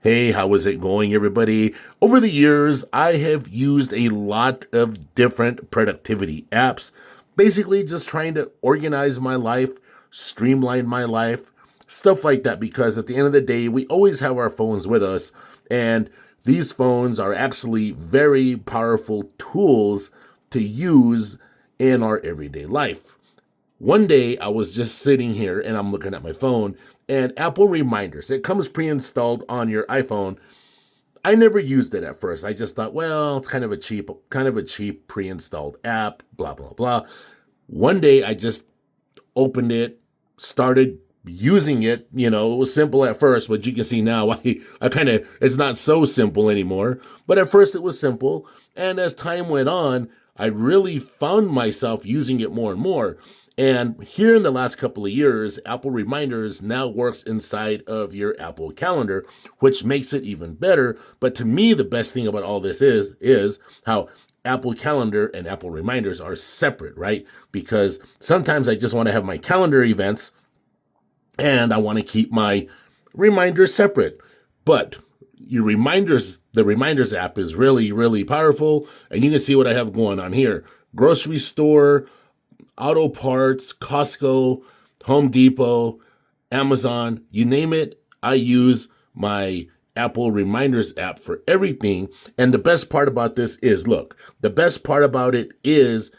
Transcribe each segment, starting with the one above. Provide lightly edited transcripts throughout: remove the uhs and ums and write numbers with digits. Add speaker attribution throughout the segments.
Speaker 1: Hey, how is it going, everybody? Over the years, I have used a lot of different productivity apps, basically just trying to organize my life, streamline my life, stuff like that, because at the end of the day, we always have our phones with us, and these phones are actually very powerful tools to use in our everyday life. One day I was just sitting here and I'm looking at my phone and Apple Reminders. It comes pre-installed on your iPhone. I never used it at first. I just thought, well, it's kind of a cheap pre-installed app, blah blah blah. One day I just opened it, started using it. It was simple at first, but you can see now I kind of it's not so simple anymore. But at first it was simple, and as time went on, I really found myself using it more and more. And here in the last couple of years, Apple Reminders now works inside of your Apple Calendar, which makes it even better. But to me, the best thing about all this is how Apple Calendar and Apple Reminders are separate, right? Because sometimes I just want to have my calendar events and I want to keep my reminders separate. But the Reminders app is really, really powerful. And you can see what I have going on here: grocery store, auto parts, Costco, Home Depot, Amazon, you name it. I use my Apple Reminders app for everything. And the best part about this is, look, the best part about it is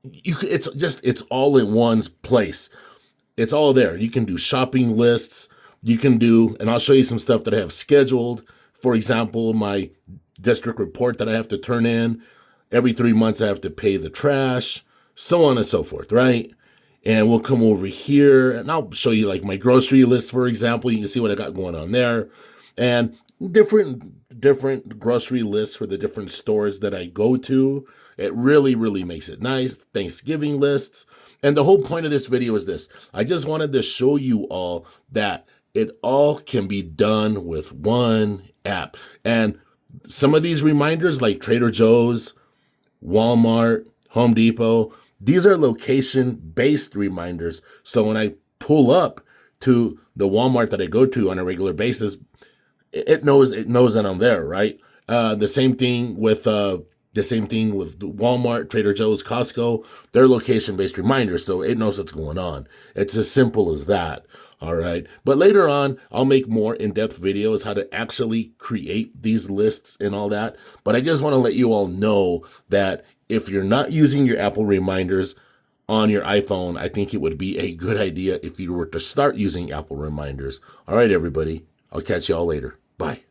Speaker 1: it's all in one place. It's all there. You can do shopping lists. You can do, and I'll show you some stuff that I have scheduled. For example, my district report that I have to turn in. Every 3 months, I have to pay the trash, so on and so forth, right? And we'll come over here and I'll show you like my grocery list, for example. You can see what I got going on there, and different grocery lists for the different stores that I go to. It really, really makes it nice. Thanksgiving lists. And the whole point of this video is this: I just wanted to show you all that it all can be done with one app. And some of these reminders, like Trader Joe's, Walmart, Home Depot, these are location-based reminders. So when I pull up to the Walmart that I go to on a regular basis, it knows that I'm there, right? The same thing with Walmart, Trader Joe's, Costco. They're location-based reminders, so it knows what's going on. It's as simple as that. All right. But later on, I'll make more in-depth videos how to actually create these lists and all that. But I just want to let you all know that if you're not using your Apple Reminders on your iPhone, I think it would be a good idea if you were to start using Apple Reminders. All right, everybody. I'll catch you all later. Bye.